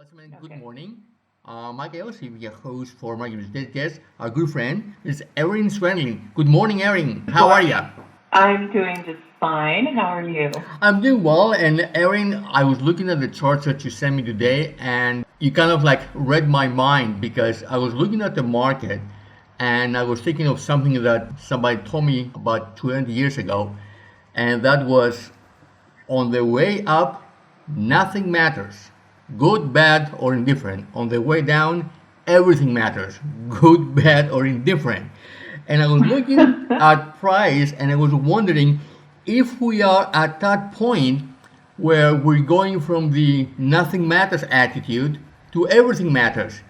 Listening, good Okay. morning. Mike Elsie, your host for my guest, our good friend, is Erin Swenlin. Good morning, Erin. Good How are you? morning. I'm doing just fine. How are you? I'm doing well, and Erin, I was looking at the charts that you sent me today, and you kind of like read my mind because I was looking at the market and I was thinking of something that somebody told me about 20 years ago, and that was on the way up, nothing matters. Good, bad, or indifferent. On the way down, everything matters. Good, bad, or indifferent. And I was looking at price and I was wondering if we are at that point where we're going from the nothing matters attitude to everything matters.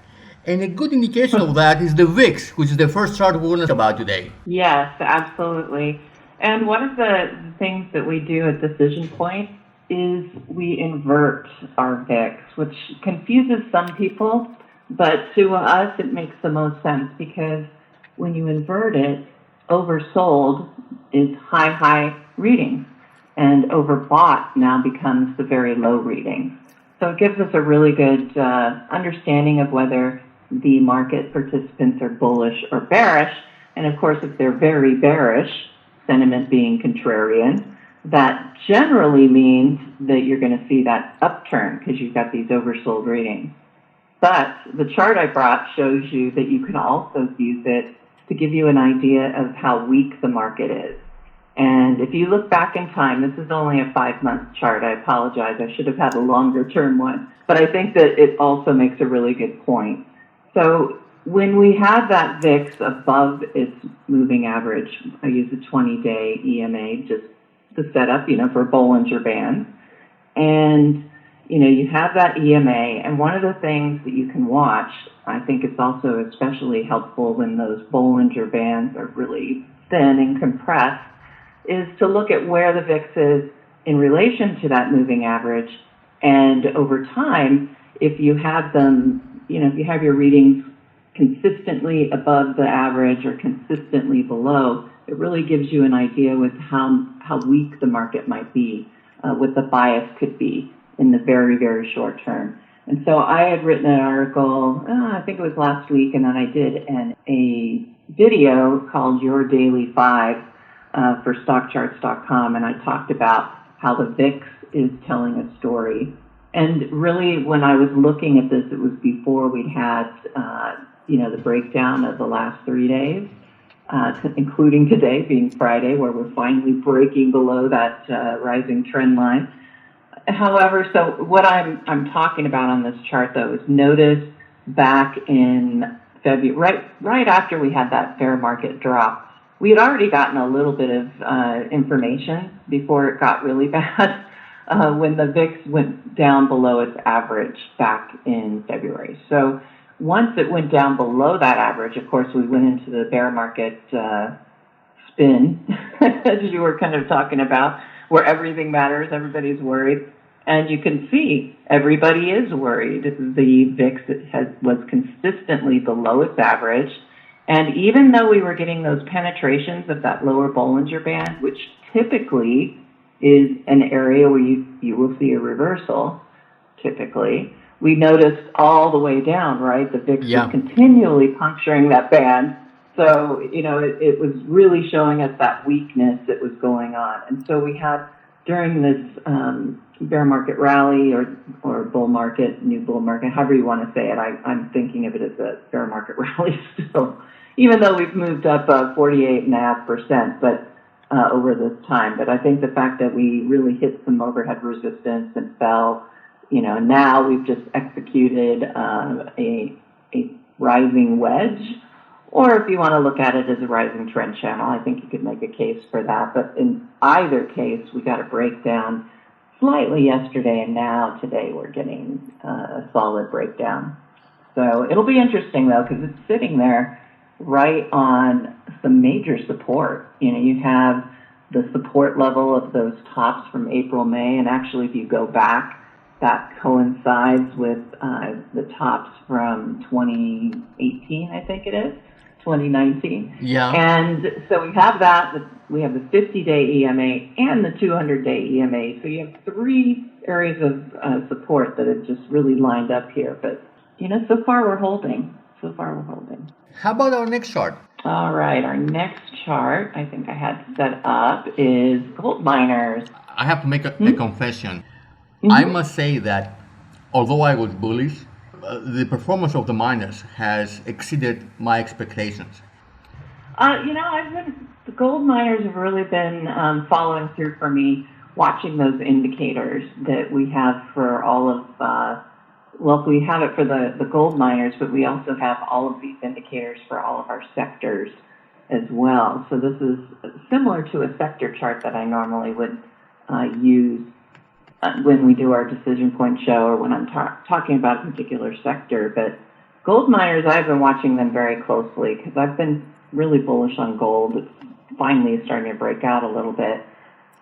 And a good indication of that is the VIX, which is the first chart we're going to talk about today. Yes, absolutely. And one of the things that we do at DecisionPoint is we invert our VIX, which confuses some people, but to us it makes the most sense because when you invert it, oversold is high readings, and overbought now becomes the very low readings. So it gives us a really good understanding of whether the market participants are bullish or bearish. And of course, if they're very bearish, sentiment being contrarian, that generally means that you're going to see that upturn because you've got these oversold readings. But the chart I brought shows you that you can also use it to give you an idea of how weak the market is. And if you look back in time, this is only a 5-month chart. I apologize. I should have had a longer term one. But I think that it also makes a really good point. So when we have that VIX above its moving average, I use a 20-day EMA just to set up, for Bollinger Bands. And, you have that EMA. And one of the things that you can watch, I think it's also especially helpful when those Bollinger Bands are really thin and compressed, is to look at where the VIX is in relation to that moving average. And over time, if you have them, if you have your readings consistently above the average or consistently below, it really gives you an idea with how weak the market might be, what the bias could be in the very short term. And so I had written an article, I think it was last week, and then I did a video called Your Daily 5 for stockcharts.com, and I talked about how the VIX is telling a story. And really, when I was looking at this, it was before we'd had, the breakdown of the last 3 days, including today being Friday, where we're finally breaking below that rising trend line. However, so what I'm talking about on this chart, though, is notice back in February, right after we had that fair market drop, we had already gotten a little bit of information before it got really bad when the VIX went down below its average back in February. So once it went down below that average, of course, we went into the bear market spin, as you were kind of talking about, where everything matters, everybody's worried. And you can see everybody is worried. The VIX was consistently below its average. And even though we were getting those penetrations of that lower Bollinger Band, which typically is an area where you will see a reversal, typically, we noticed all the way down, right? The VIX was continually puncturing that band. So, it was really showing us that weakness that was going on. And so we had, during this bear market rally or bull market, new bull market, however you want to say it, I'm thinking of it as a bear market rally still, even though we've moved up 48.5%, but over this time. But I think the fact that we really hit some overhead resistance and fell, now we've just executed a rising wedge. Or if you want to look at it as a rising trend channel, I think you could make a case for that. But in either case, we got a breakdown slightly yesterday, and now today we're getting a solid breakdown. So it'll be interesting, though, because it's sitting there right on some major support. You have the support level of those tops from April, May, and actually if you go back, that coincides with the tops from 2018, I think it is. 2019. Yeah. And so we have that. We have the 50-day EMA and the 200-day EMA. So you have areas of support that have just really lined up here. But, so far we're holding. How about our next chart? All right, our next chart, I think I had set up, is gold miners. I have to make a confession. I must say that although I was bullish, the performance of the miners has exceeded my expectations. The gold miners have really been following through for me, watching those indicators that we have for all of, we have it for the gold miners, but we also have all of these indicators for all of our sectors as well. So this is similar to a sector chart that I normally would use when we do our DecisionPoint show or when I'm talking about a particular sector. But gold miners, I've been watching them very closely because I've been really bullish on gold. It's finally starting to break out a little bit.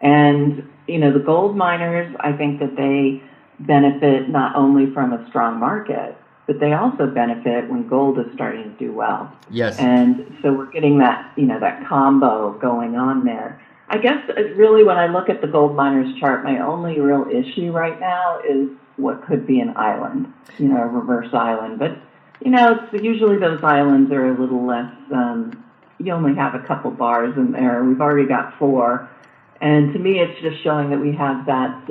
And, the gold miners, I think that they benefit not only from a strong market, but they also benefit when gold is starting to do well. Yes. And so we're getting that, that combo going on there. I guess really when I look at the gold miners chart, my only real issue right now is what could be an island, a reverse island. But, it's usually those islands are a little less, you only have a couple bars in there. We've already got 4. And to me, it's just showing that we have that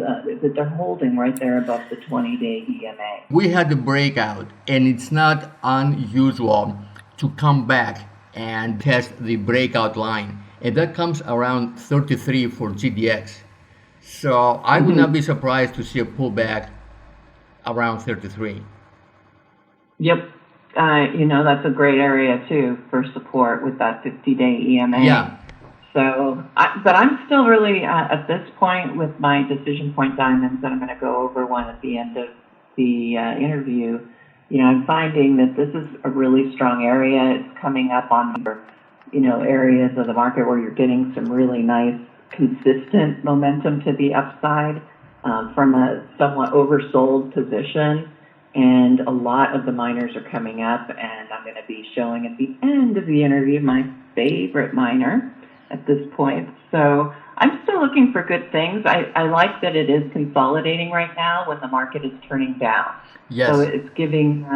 they're holding right there above the 20-day EMA. We had the breakout, and it's not unusual to come back and test the breakout line. And that comes around 33 for GDX. So I would not be surprised to see a pullback around 33. Yep. That's a great area, too, for support with that 50-day EMA. Yeah. So, but I'm still really, at this point, with my DecisionPoint diamonds that I'm going to go over one at the end of the interview, I'm finding that this is a really strong area. It's coming up on, areas of the market where you're getting some really nice, consistent momentum to the upside from a somewhat oversold position. And a lot of the miners are coming up, and I'm going to be showing at the end of the interview my favorite miner at this point. So I'm still looking for good things. I like that it is consolidating right now when the market is turning down. Yes. So it's giving,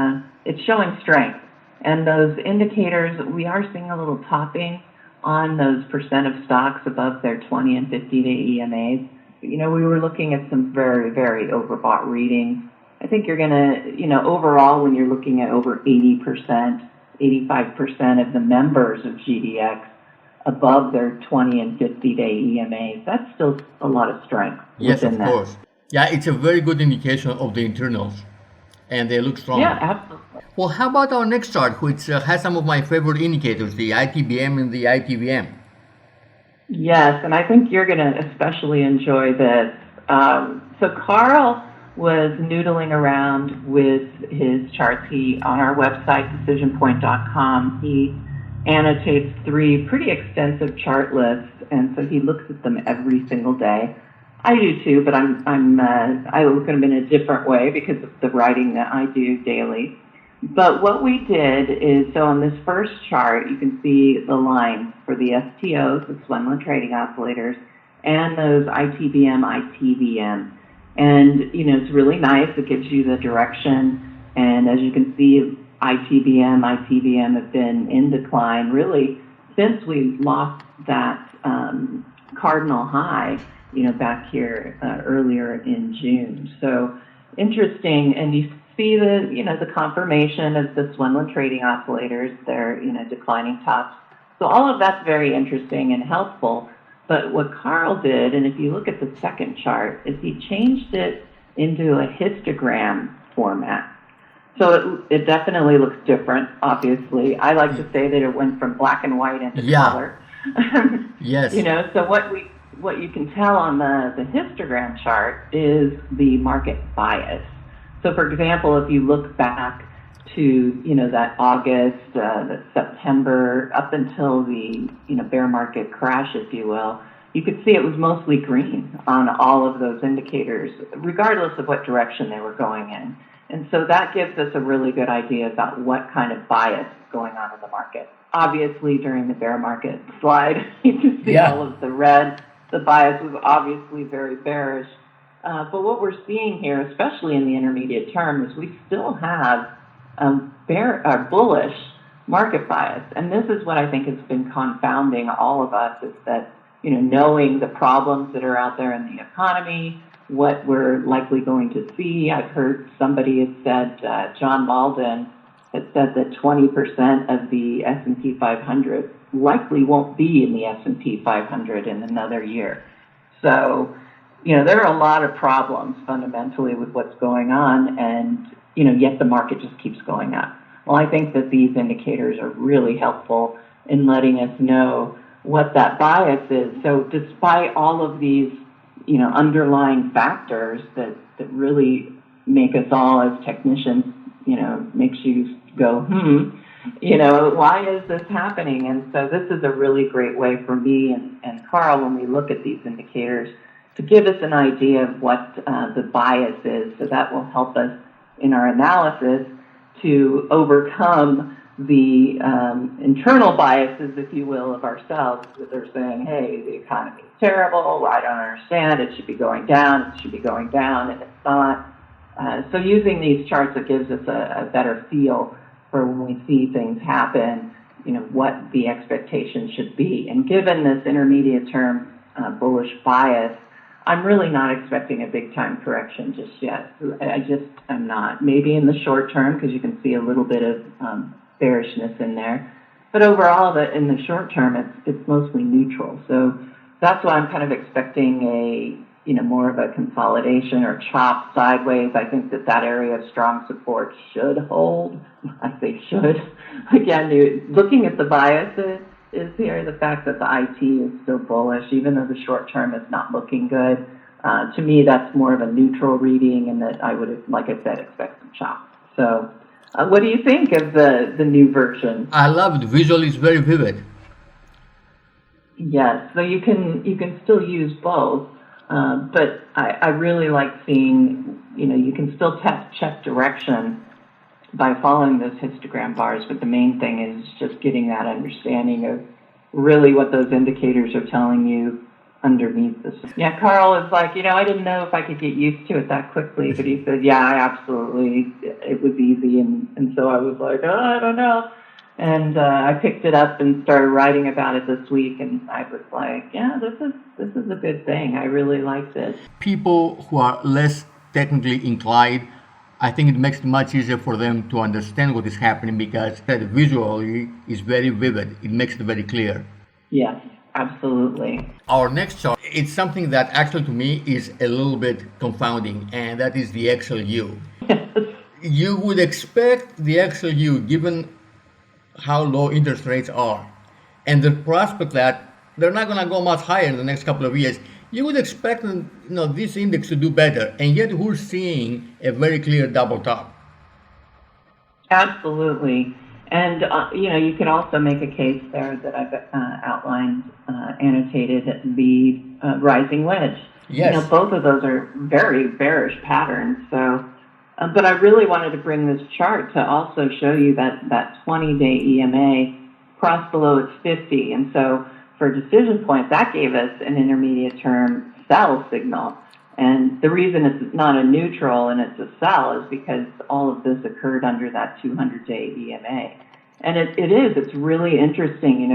it's showing strength. And those indicators, we are seeing a little topping on those percent of stocks above their 20 and 50-day EMAs. We were looking at some very, very overbought readings. I think you're going to, overall, when you're looking at over 80%, 85% of the members of GDX above their 20 and 50-day EMAs, that's still a lot of strength. Yes, of course. Yeah, it's a very good indication of the internals, and they look strong. Yeah, absolutely. Well, how about our next chart, which has some of my favorite indicators, the ITBM and the ITVM? Yes, and I think you're going to especially enjoy this. So Carl was noodling around with his charts. On our website, decisionpoint.com, he annotates 3 pretty extensive chart lists, and so he looks at them every single day. I do too, but I look at them in a different way because of the writing that I do daily. But what we did is, so on this first chart, you can see the lines for the STOs, the Swenlin trading oscillators, and those ITBM, ITVM. And, it's really nice. It gives you the direction. And as you can see, ITBM, ITVM have been in decline really since we lost that cardinal high, back here earlier in June. So interesting. And you see the confirmation of the Swenlin trading oscillators, their, declining tops. So all of that's very interesting and helpful. But what Carl did, and if you look at the second chart, is he changed it into a histogram format. So it definitely looks different, obviously. I like to say that it went from black and white into color. Yes. So what you can tell on the histogram chart is the market bias. So for example, if you look back to, that August, that September, up until the, bear market crash, if you will, you could see it was mostly green on all of those indicators, regardless of what direction they were going in. And so that gives us a really good idea about what kind of bias is going on in the market. Obviously, during the bear market slide, you can see all of the red. The bias was obviously very bearish. But what we're seeing here, especially in the intermediate term, is we still have bullish market bias. And this is what I think has been confounding all of us, is that, knowing the problems that are out there in the economy, what we're likely going to see. I've heard somebody had said, John Malden had said that 20% of the S&P 500 likely won't be in the S&P 500 in another year. So, there are a lot of problems fundamentally with what's going on, and, yet the market just keeps going up. Well, I think that these indicators are really helpful in letting us know what that bias is. So despite all of these, underlying factors that really make us all as technicians, makes you go, why is this happening? And so this is a really great way for me and Carl, when we look at these indicators, to give us an idea of what the bias is. So that will help us in our analysis to overcome the internal biases, if you will, of ourselves, that are saying, hey, the economy is terrible, I don't understand, it should be going down, and it's not. So using these charts, it gives us a better feel for when we see things happen, what the expectation should be. And given this intermediate term bullish bias, I'm really not expecting a big time correction just yet. I'm not. Maybe in the short term, because you can see a little bit of bearishness in there. But overall, in the short term, it's mostly neutral. So that's why I'm kind of expecting more of a consolidation or chop sideways. I think that area of strong support should hold. I say should. Again, looking at the biases is here, the fact that the IT is still bullish, even though the short term is not looking good. To me, that's more of a neutral reading, and that I would, like I said, expect some chop. So what do you think of the new version? I love it. Visually, it's very vivid. Yes, so you can still use both, but I really like seeing, you can still check direction by following those histogram bars, but the main thing is just getting that understanding of really what those indicators are telling you underneath this. Yeah, Carl is like, I didn't know if I could get used to it that quickly, but he said, yeah, absolutely, it was easy, and so I was like, I don't know. And I picked it up and started writing about it this week, and I was like, yeah, this is a good thing. I really like this. People who are less technically inclined, I think it makes it much easier for them to understand what is happening, because that visually is very vivid. It makes it very clear. Yes, absolutely. Our next chart, it's something that actually to me is a little bit confounding, and that is the XLU. Yes. You would expect the XLU, given how low interest rates are, and the prospect that they're not going to go much higher in the next couple of years, you would expect this index to do better, and yet we're seeing a very clear double top. Absolutely. And, you can also make a case there that I've outlined, annotated, the rising wedge. Yes. Both of those are very bearish patterns. So, but I really wanted to bring this chart to also show you that 20-day EMA crossed below its 50. And so for DecisionPoint, that gave us an intermediate term sell signal. And the reason it's not a neutral and it's a sell is because all of this occurred under that 200-day EMA. And it's really interesting.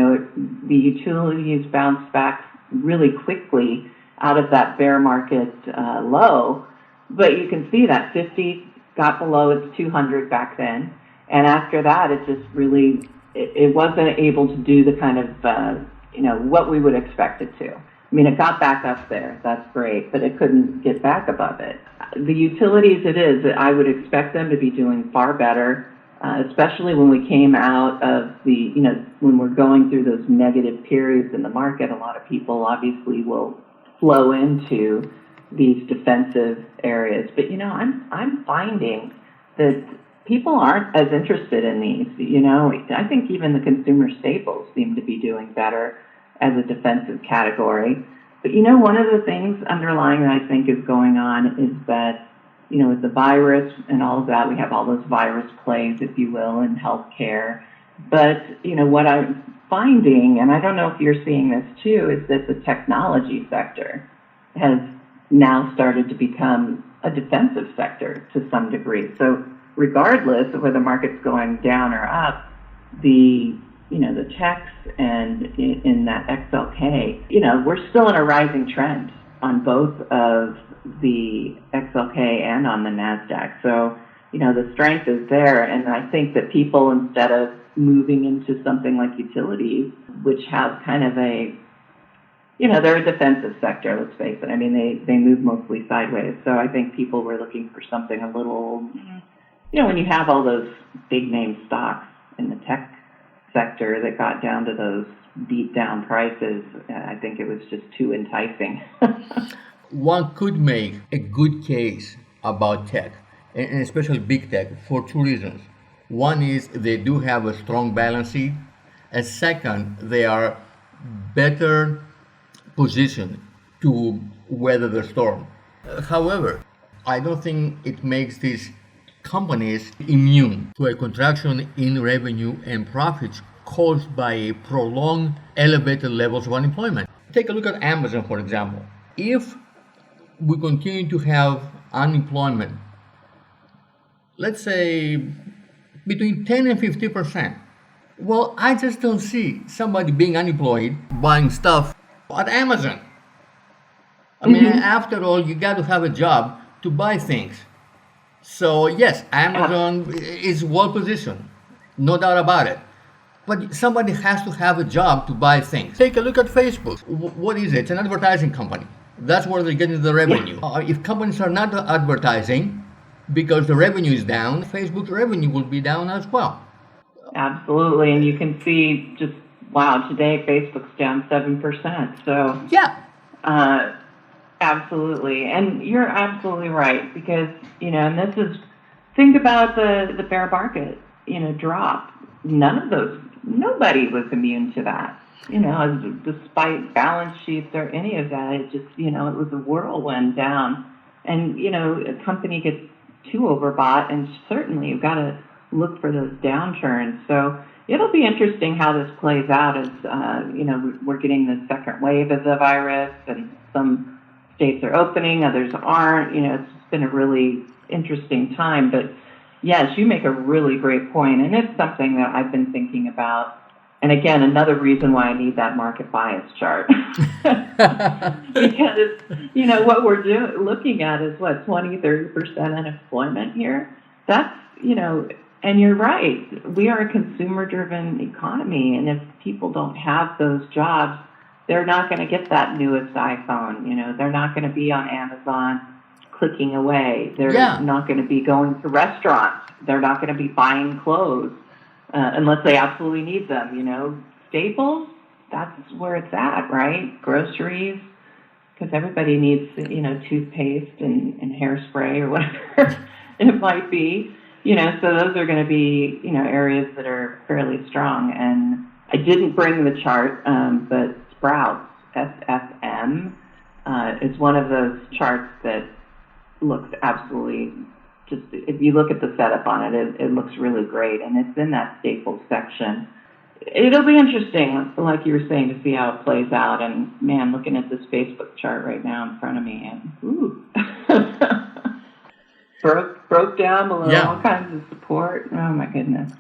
The utilities bounced back really quickly out of that bear market low. But you can see that 50 got below its 200 back then. And after that, it just really, it wasn't able to do the kind of, what we would expect it to. I mean, it got back up there. That's great, but it couldn't get back above it. The utilities, I would expect them to be doing far better, especially when we came out of when we're going through those negative periods in the market. A lot of people obviously will flow into these defensive areas. But, I'm finding that people aren't as interested in these. I think even the consumer staples seem to be doing better as a defensive category. But, one of the things underlying that I think is going on is that, with the virus and all of that, we have all those virus plays, if you will, in healthcare. But, what I'm finding, and I don't know if you're seeing this too, is that the technology sector has now started to become a defensive sector to some degree. So regardless of whether the market's going down or up, the techs and in that XLK, we're still in a rising trend on both of the XLK and on the NASDAQ. So, the strength is there. And I think that people, instead of moving into something like utilities, which have kind of they're a defensive sector, let's face it. I mean, they move mostly sideways. So I think people were looking for something a little, when you have all those big name stocks in the tech sector that got down to those beat down prices, I think it was just too enticing. One could make a good case about tech, and especially big tech, for two reasons. One is they do have a strong balance sheet, and second, they are better positioned to weather the storm. However, I don't think it makes these companies immune to a contraction in revenue and profits caused by a prolonged elevated levels of unemployment. Take a look at Amazon, for example. If we continue to have unemployment, let's say between 10 and 50%, well, I just don't see somebody being unemployed buying stuff at Amazon. I mean, after all, you got to have a job to buy things. So yes, Amazon is well positioned, no doubt about it. But somebody has to have a job to buy things. Take a look at Facebook. What is it? It's an advertising company. That's where they're getting the revenue. If companies are not advertising because the revenue is down, Facebook's revenue will be down as well. Absolutely. And you can see just, wow, today Facebook's down 7%. So yeah. Absolutely. And you're absolutely right because, and this is, think about the bear market, drop. Nobody was immune to that, despite balance sheets or any of that. It just, it was a whirlwind down. And, a company gets too overbought, and certainly you've got to look for those downturns. So it'll be interesting how this plays out as, we're getting the second wave of the virus, and some states are opening, others aren't. It's been a really interesting time. But yes, you make a really great point, and it's something that I've been thinking about. And again, another reason why I need that market bias chart. Because, what we're looking at is 20-30% unemployment here. That's, and you're right. We are a consumer-driven economy, and if people don't have those jobs, they're not going to get that newest iPhone. They're not going to be on Amazon clicking away. They're not going to be going to restaurants. They're not going to be buying clothes unless they absolutely need them. Staples, that's where it's at, right? Groceries, because everybody needs, toothpaste and hairspray or whatever it might be. So those are going to be, areas that are fairly strong. And I didn't bring the chart, but Sprouts, SFM, is one of those charts that looks absolutely, just if you look at the setup on it, it looks really great. And it's in that Staples section. It'll be interesting, like you were saying, to see how it plays out. And man, looking at this Facebook chart right now in front of me, and ooh. broke down below all kinds of support. Oh my goodness.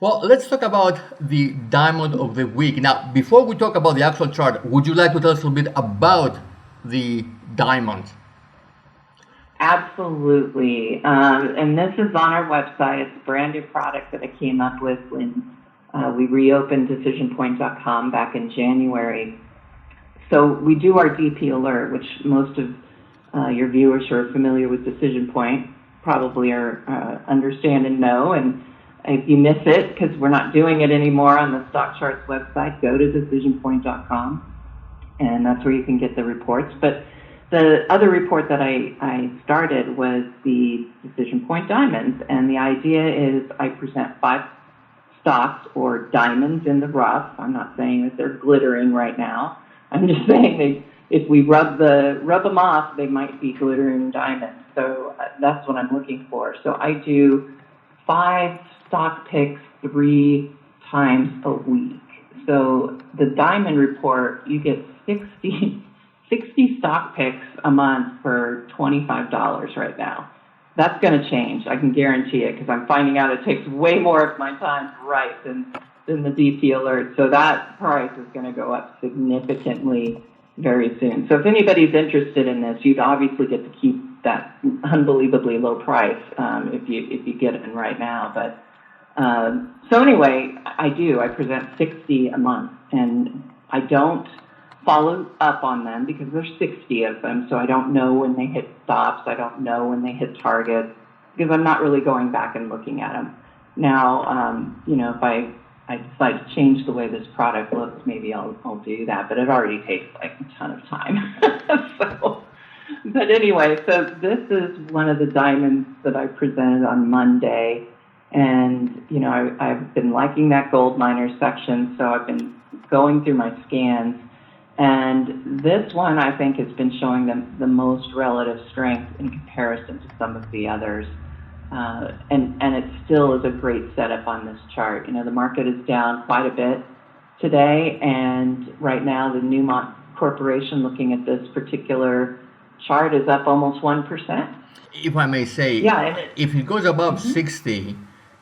Well, let's talk about the diamond of the week. Now, before we talk about the actual chart, would you like to tell us a little bit about the diamond? Absolutely. And this is on our website. It's a brand new product that I came up with when we reopened DecisionPoint.com back in January. So we do our DP alert, which most of your viewers who are familiar with DecisionPoint probably are understand and know. And if you miss it, because we're not doing it anymore on the Stock Charts website, go to DecisionPoint.com, and that's where you can get the reports. But the other report that I started was the Decision Point Diamonds, and the idea is I present 5 stocks or diamonds in the rough. I'm not saying that they're glittering right now. I'm just saying if we rub them off, they might be glittering diamonds. So that's what I'm looking for. So I do 5 stock picks 3 times a week. So the diamond report, you get 60 60 stock picks a month for $25 right now. That's going to change. I can guarantee it, because I'm finding out it takes way more of my time to write than the DP alert. So that price is going to go up significantly very soon. So if anybody's interested in this, you'd obviously get to keep that unbelievably low price if you get it in right now. But so anyway, I present 60 a month, and I don't follow up on them because there's 60 of them, so I don't know when they hit stops. I don't know when they hit targets because I'm not really going back and looking at them. Now, if I decide to change the way this product looks, maybe I'll do that, but it already takes like a ton of time. But anyway, so this is one of the diamonds that I presented on Monday, and I've been liking that gold miner section, so I've been going through my scans. And this one, I think, has been showing them the most relative strength in comparison to some of the others. And it still is a great setup on this chart. The market is down quite a bit today, and right now the Newmont Corporation, looking at this particular chart, is up almost 1%. If I may say, if it goes above 60,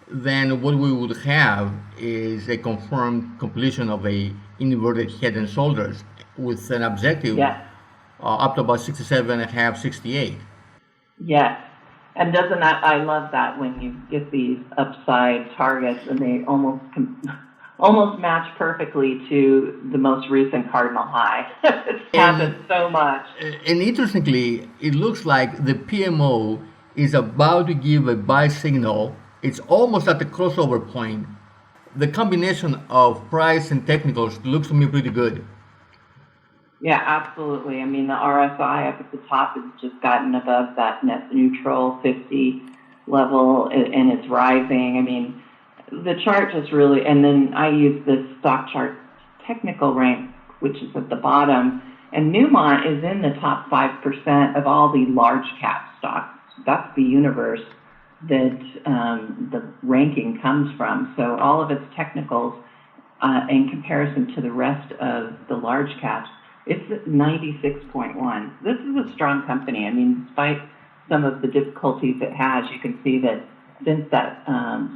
then what we would have is a confirmed completion of a inverted head and shoulders with an objective up to about 67.5, 68. Yes. And I love that when you get these upside targets and they almost match perfectly to the most recent cardinal high. It's happened so much. And interestingly, it looks like the PMO is about to give a buy signal. It's almost at the crossover point. The combination of price and technicals looks to me pretty good. Yeah, absolutely. I mean, the RSI up at the top has just gotten above that net neutral 50 level, and it's rising. I mean, the chart just really, and then I use this stock chart technical rank, which is at the bottom, and Newmont is in the top 5% of all the large cap stocks. That's the universe that the ranking comes from. So all of its technicals, in comparison to the rest of the large caps, it's at 96.1. This is a strong company. I mean, despite some of the difficulties it has, you can see that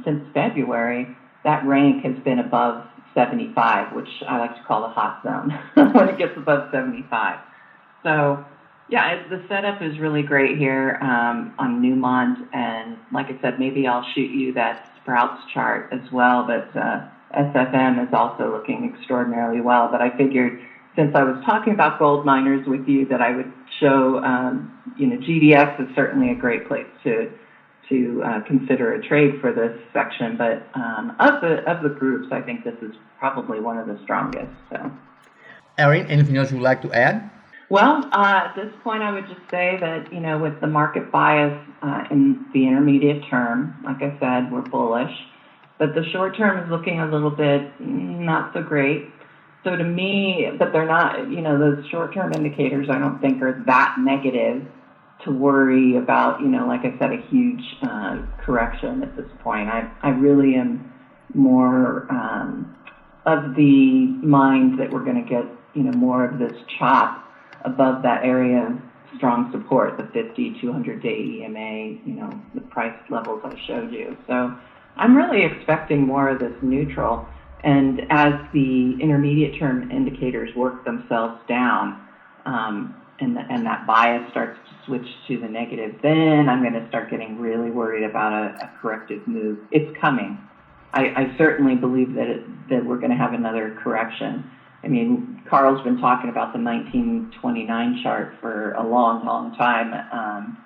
since February, that rank has been above 75, which I like to call the hot zone when it gets above 75. So, yeah, the setup is really great here on Newmont, and like I said, maybe I'll shoot you that Sprouts chart as well, but SFM is also looking extraordinarily well. But I figured, since I was talking about gold miners with you, that I would show, GDX is certainly a great place to consider a trade for this section. But of the groups, I think this is probably one of the strongest. So, Erin, anything else you'd like to add? Well, at this point, I would just say that, with the market bias in the intermediate term, like I said, we're bullish, but the short term is looking a little bit not so great. So to me, but they're not, those short-term indicators I don't think are that negative to worry about, like I said, a huge correction at this point. I really am more of the mind that we're going to get, more of this chop above that area of strong support, the 50, 200-day EMA, the price levels I showed you. So I'm really expecting more of this neutral. And as the intermediate term indicators work themselves down, and that bias starts to switch to the negative, then I'm going to start getting really worried about a corrective move. It's coming. I certainly believe that we're going to have another correction. I mean, Carl's been talking about the 1929 chart for a long, long time.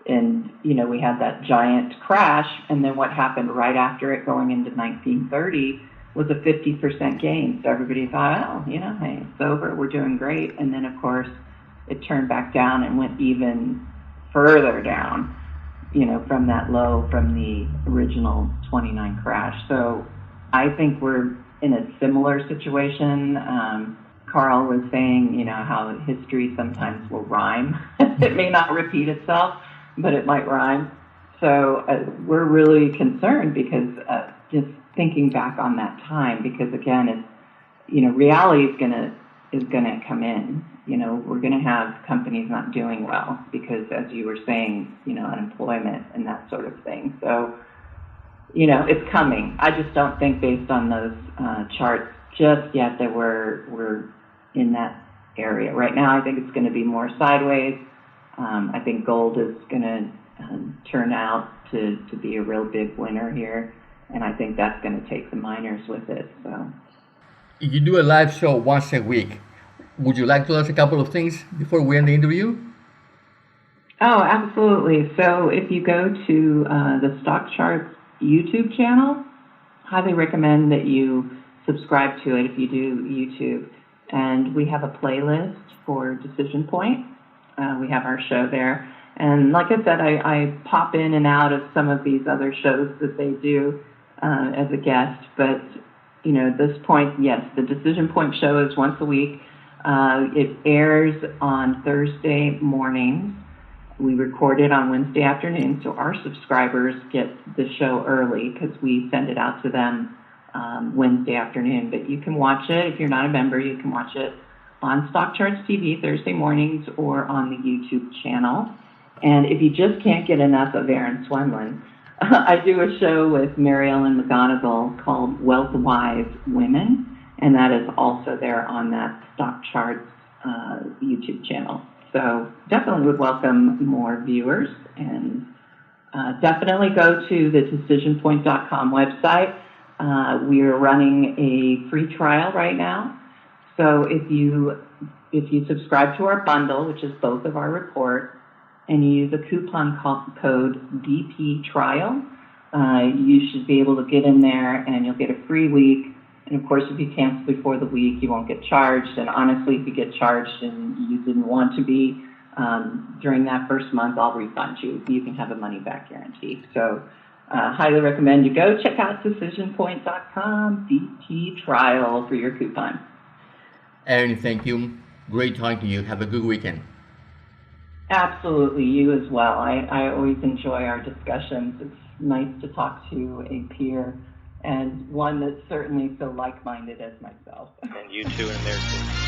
And, we had that giant crash, and then what happened right after it going into 1930 was a 50% gain. So everybody thought, hey, it's over, we're doing great. And then, of course, it turned back down and went even further down, from that low from the original 29 crash. So I think we're in a similar situation. Carl was saying, how history sometimes will rhyme. It may not repeat itself, but it might rhyme. So we're really concerned because just thinking back on that time, because again, it's, reality is going to is going to come in. We're going to have companies not doing well because, as you were saying, unemployment and that sort of thing. So, it's coming. I just don't think, based on those charts just yet, that we're in that area. Right now, I think it's going to be more sideways. I think gold is going to turn out to be a real big winner here, and I think that's going to take the miners with it. So, you do a live show once a week. Would you like to tell us a couple of things before we end the interview? Oh, absolutely. So if you go to the Stock Charts YouTube channel, highly recommend that you subscribe to it if you do YouTube. And we have a playlist for DecisionPoint. We have our show there. And like I said, I pop in and out of some of these other shows that they do as a guest. But, at this point, yes, the DecisionPoint show is once a week. It airs on Thursday mornings. We record it on Wednesday afternoon, so our subscribers get the show early because we send it out to them Wednesday afternoon. But you can watch it. If you're not a member, you can watch it on Stock Charts TV Thursday mornings or on the YouTube channel. And if you just can't get enough of Erin Swenlin, I do a show with Mary Ellen McGonigal called Wealth Wise Women, and that is also there on that Stock Charts YouTube channel. So definitely would welcome more viewers, and definitely go to the DecisionPoint.com website. We are running a free trial right now. So if you subscribe to our bundle, which is both of our reports, and you use a coupon code DP Trial, you should be able to get in there and you'll get a free week. And of course, if you cancel before the week, you won't get charged. And honestly, if you get charged and you didn't want to be during that first month, I'll refund you. You can have a money back guarantee. So highly recommend you go check out DecisionPoint.com, DP Trial for your coupon. Erin, thank you. Great talking to you. Have a good weekend. Absolutely, you as well. I always enjoy our discussions. It's nice to talk to a peer and one that's certainly so like-minded as myself. And you too in there too.